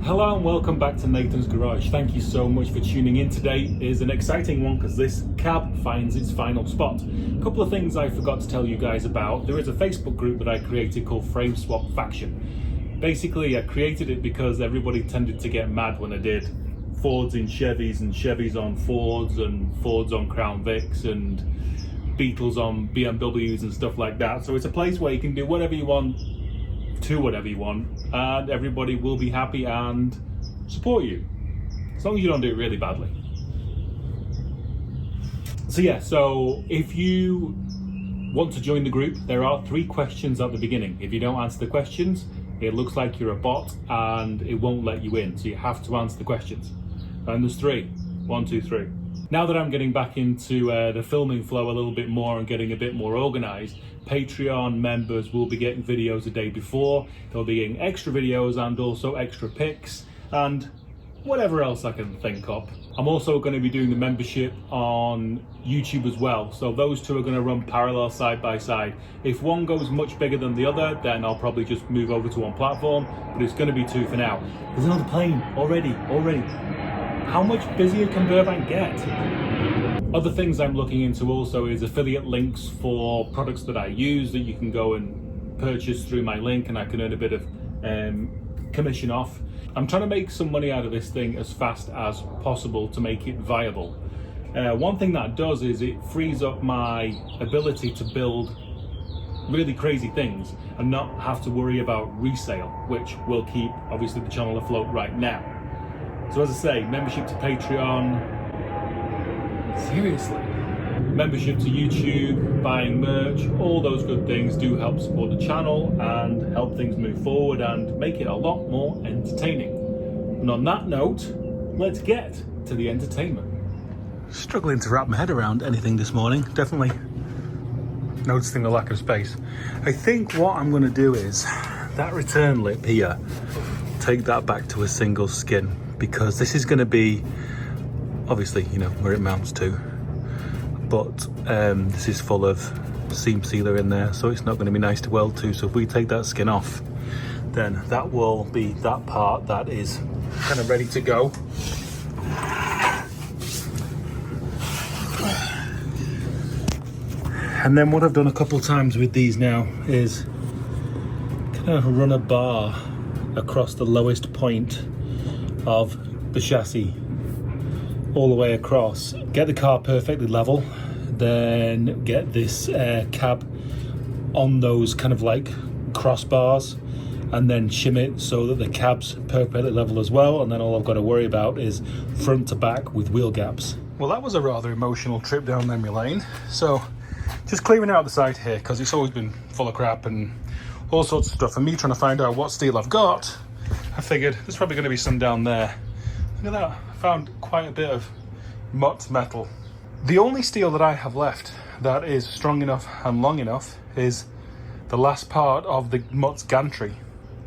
Hello and welcome back to Nathan's Garage. Thank you so much for tuning in. Today is an exciting one because this cab finds its final spot. A couple of things I forgot to tell you guys about. There is a Facebook group that I created called Frame Swap Faction. Basically, I created it because everybody tended to get mad when I did Fords in Chevys and Chevys on Fords and Fords on Crown Vics and Beetles on BMWs and stuff like that. So it's a place where you can do whatever you want to whatever you want, and everybody will be happy and support you, as long as you don't do it really badly. So if you want to join the group, there are 3 questions at the beginning. If you don't answer the questions, it looks like you're a bot and it won't let you in, so you have to answer the questions. And there's 3. 1, 2, 3. Now that I'm getting back into the filming flow a little bit more and getting a bit more organized, Patreon members will be getting videos a day before. They'll be getting extra videos and also extra pics and whatever else I can think of. I'm also going to be doing the membership on YouTube as well. So those 2 are going to run parallel side by side. If one goes much bigger than the other, then I'll probably just move over to one platform, but it's going to be 2 for now. There's another plane already. How much busier can Burbank get? Other things I'm looking into also is affiliate links for products that I use that you can go and purchase through my link, and I can earn a bit of commission off. I'm trying to make some money out of this thing as fast as possible to make it viable. One thing that does is it frees up my ability to build really crazy things and not have to worry about resale, which will keep obviously the channel afloat right now. So as I say, membership to Patreon, seriously, membership to YouTube, buying merch, all those good things do help support the channel and help things move forward and make it a lot more entertaining. And on that note, let's get to the entertainment. Struggling to wrap my head around anything this morning, definitely noticing the lack of space. I think what I'm going to do is that return lip here, take that back to a single skin, because this is going to be obviously, you know, where it mounts to, but this is full of seam sealer in there, so it's not going to be nice to weld to. So if we take that skin off, then that will be that part that is kind of ready to go. And then what I've done a couple times with these now is kind of run a bar across the lowest point of the chassis all the way across, get the car perfectly level, then get this cab on those kind of like crossbars, and then shim it so that the cab's perfectly level as well, and then all I've got to worry about is front to back with wheel gaps. Well, that was a rather emotional trip down memory lane. So just clearing out the side here, because it's always been full of crap and all sorts of stuff, and me trying to find out what steel I've got, I figured there's probably going to be some down there. Look at that, I found quite a bit of Mott metal. The only steel that I have left that is strong enough and long enough is the last part of the Mott's gantry,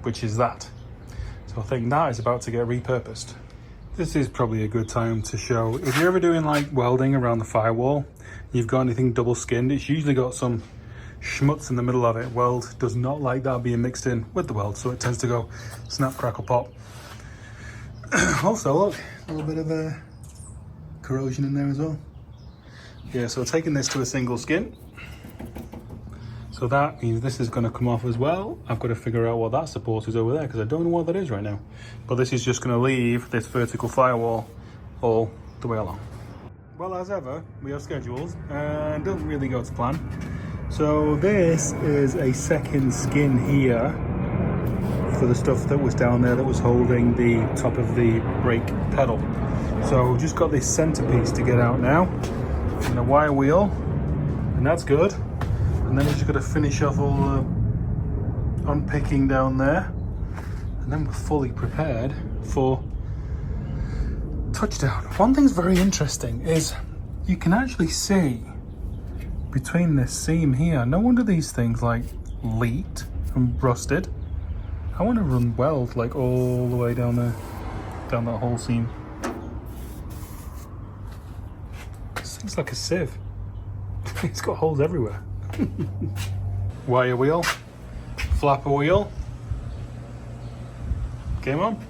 which is that. So I think that is about to get repurposed. This is probably a good time to show, if you're ever doing like welding around the firewall, you've got anything double skinned, it's usually got some schmutz in the middle of it. Weld does not like that being mixed in with the weld, so it tends to go snap, crackle, pop. Also, look, a little bit of corrosion in there as well. Yeah, so taking this to a single skin, so that means this is going to come off as well. I've got to figure out what that support is over there, because I don't know what that is right now. But this is just going to leave this vertical firewall all the way along. Well, as ever, we have schedules and doesn't really go to plan. So this is a second skin here for the stuff that was down there that was holding the top of the brake pedal. So just got this centerpiece to get out now, and a wire wheel, and that's good. And then we're just got to finish off all the unpicking down there, and then we're fully prepared for touchdown. One thing's very interesting is you can actually see between this seam here. No wonder these things like leaked and rusted. I want to run weld like all the way down there, down that whole seam. This thing's like a sieve. It's got holes everywhere. Wire wheel, flapper wheel. Game on.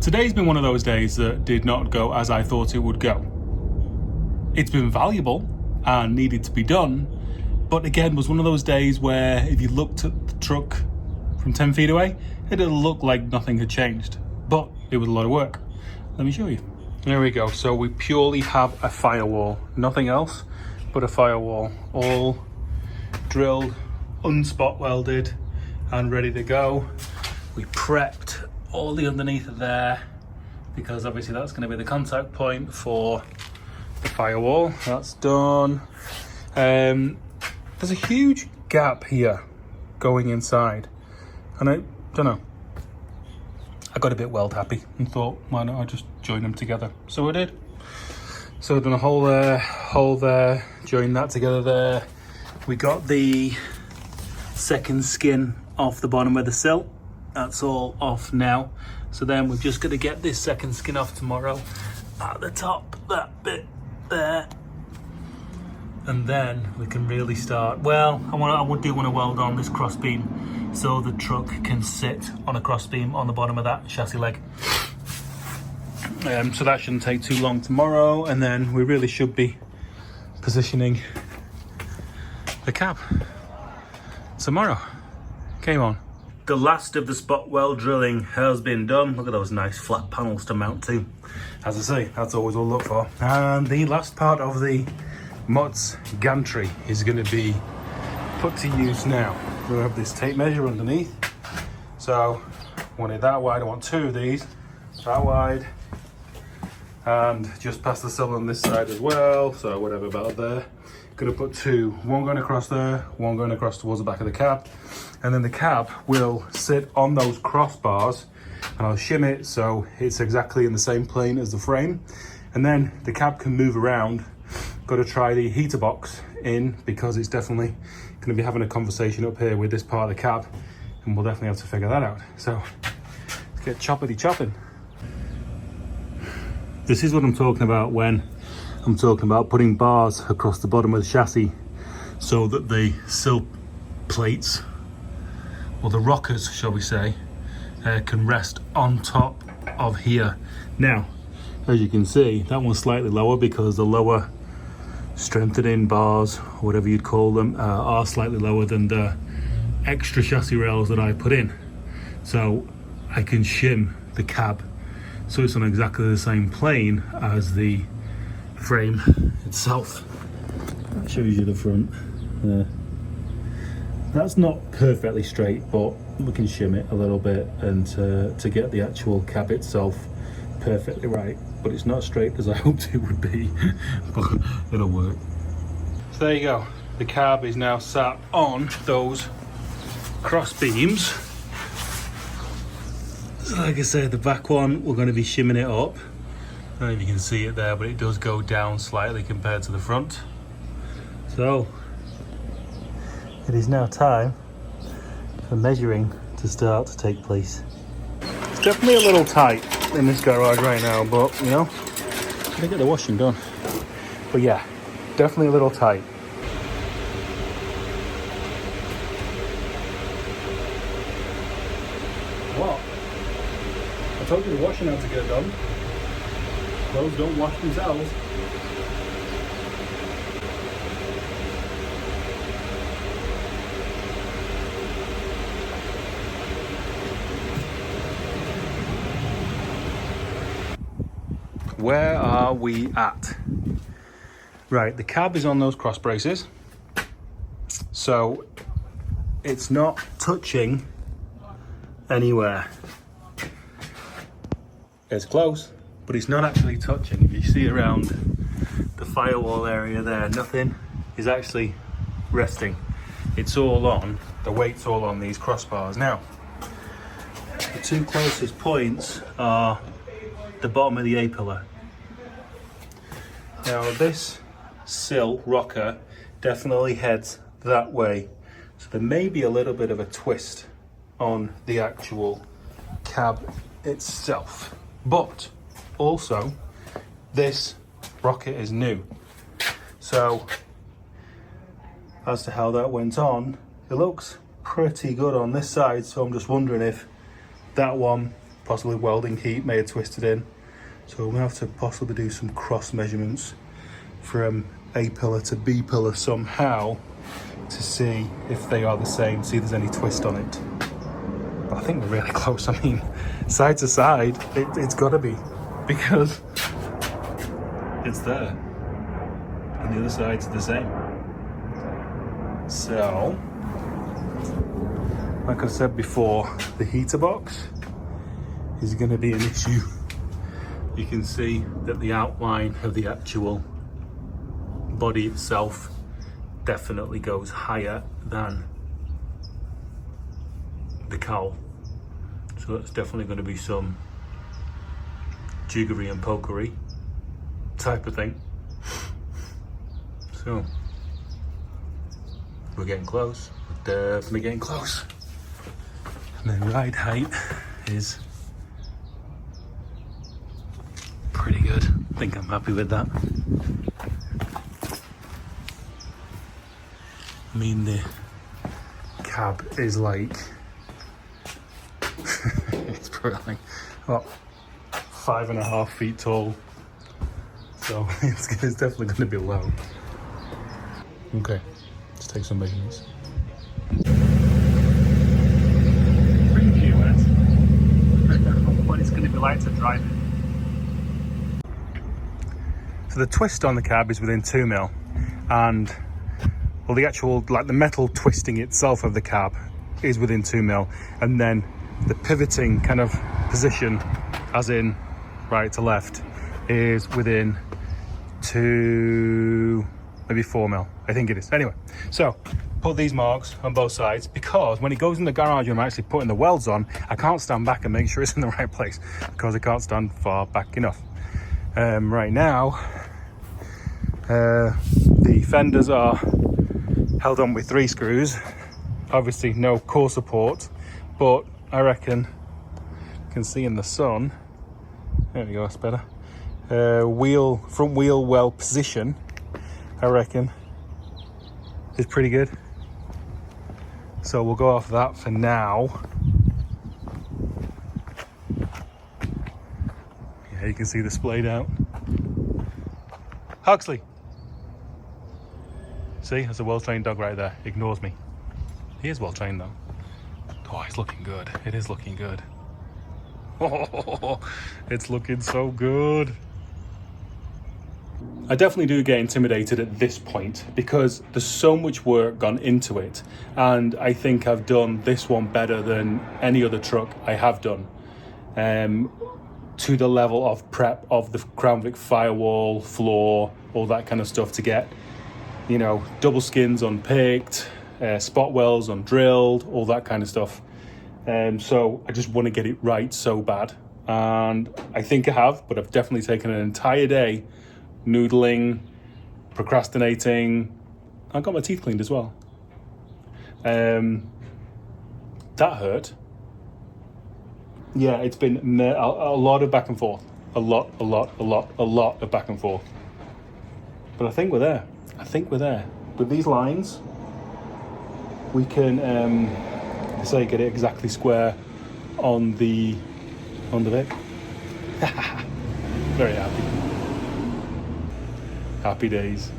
Today's been one of those days that did not go as I thought it would go. It's been valuable and needed to be done, but again was one of those days where if you looked at the truck from 10 feet away, it'd look like nothing had changed, but it was a lot of work. Let me show you. There we go. So we purely have a firewall, nothing else but a firewall, all drilled, unspot welded and ready to go. We prepped all the underneath of there because obviously that's going to be the contact point for the firewall. That's done. There's a huge gap here going inside, and I don't know, I got a bit weld happy and thought, why not I just join them together? So I did. So I've done a hole there, joined that together there. We got the second skin off the bottom of the sill. That's all off now. So then we're just gonna get this second skin off tomorrow at the top, that bit there. And then we can really start. Well, I do want to weld on this cross beam so the truck can sit on a cross beam on the bottom of that chassis leg. So that shouldn't take too long tomorrow, and then we really should be positioning the cab tomorrow. Game on. The last of the spot weld drilling has been done. Look at those nice flat panels to mount to. As I say, that's always what I look for. And the last part of the Mott's gantry is going to be put to use now. We have this tape measure underneath. So I want it that wide. I want two of these, that wide. And just past the sill on this side as well. So whatever about there. Going to put two, one going across there, one going across towards the back of the cab. And then the cab will sit on those crossbars, and I'll shim it so it's exactly in the same plane as the frame. And then the cab can move around. Got to try the heater box in because it's definitely going to be having a conversation up here with this part of the cab, and we'll definitely have to figure that out. So let's get choppity chopping. This is what I'm talking about when I'm talking about putting bars across the bottom of the chassis so that the sill plates, or the rockers shall we say, can rest on top of here. Now, as you can see, that one's slightly lower because the lower strengthening bars, or whatever you'd call them, are slightly lower than the extra chassis rails that I put in. So I can shim the cab so it's on exactly the same plane as the frame itself. That shows you the front. That's not perfectly straight, but we can shim it a little bit and to get the actual cab itself perfectly right. But it's not straight as I hoped it would be, but it'll work. So there you go. The cab is now sat on those cross beams. So like I said, the back one, we're going to be shimming it up. I don't know if you can see it there, but it does go down slightly compared to the front. So it is now time for measuring to start to take place. It's definitely a little tight in this garage right now, but you know, I can get the washing done. But yeah, definitely a little tight. What? I told you the washing had to get done. Those don't wash themselves. Where are we at? Right, the cab is on those cross braces, so it's not touching anywhere. It's close, but it's not actually touching. If you see around the firewall area there, nothing is actually resting. It's all on, the weight's all on these crossbars. Now, the two closest points are the bottom of the A-pillar. Now this sill rocker definitely heads that way, so there may be a little bit of a twist on the actual cab itself, but also this rocket is new, so as to how that went on, it looks pretty good on this side. So I'm just wondering if that one possibly welding heat may have twisted in. So we'll have to possibly do some cross measurements from A pillar to B pillar somehow to see if they are the same, see if there's any twist on it. But I think we're really close. I mean, side to side, it's got to be, because it's there and the other side's the same. So, like I said before, the heater box is going to be an issue. You can see that the outline of the actual body itself definitely goes higher than the cowl. So that's definitely going to be some jiggery and pokery type of thing. So we're getting close. We're definitely getting close. And then ride height is pretty good. I think I'm happy with that. I mean, the cab is like it's probably like about 5.5 feet tall, so it's definitely going to be low. Okay, let's take some measurements. Pretty cute, what it's going to be like to drive it. So the twist on the cab is within 2 mil, and well, the actual, like the metal twisting itself of the cab is within 2 mil, and then the pivoting kind of position, as in right to left, is within 2, maybe 4 mil. I think it is. Anyway, so put these marks on both sides, because when it goes in the garage and I'm actually putting the welds on, I can't stand back and make sure it's in the right place, because I can't stand far back enough. Right now, the fenders are held on with 3 screws. Obviously no core support, but I reckon you can see in the sun, there we go, that's better. Front wheel well position, I reckon, is pretty good. So we'll go off that for now. Yeah, you can see the splayed out. Huxley. See, there's a well-trained dog right there. Ignores me. He is well-trained though. Oh, he's looking good. It is looking good. Oh, it's looking so good. I definitely do get intimidated at this point, because there's so much work gone into it, and I think I've done this one better than any other truck I have done. To the level of prep of the Crown Vic firewall, floor, all that kind of stuff, to get, you know, double skins unpicked, spot wells undrilled, all that kind of stuff. So I just want to get it right so bad, and I think I have, but I've definitely taken an entire day noodling, procrastinating. I got my teeth cleaned as well. That hurt. Yeah, it's been a lot of back and forth. A lot of back and forth. But I think we're there. With these lines, we can, say, get it exactly square on the Vic. Very happy. Happy days.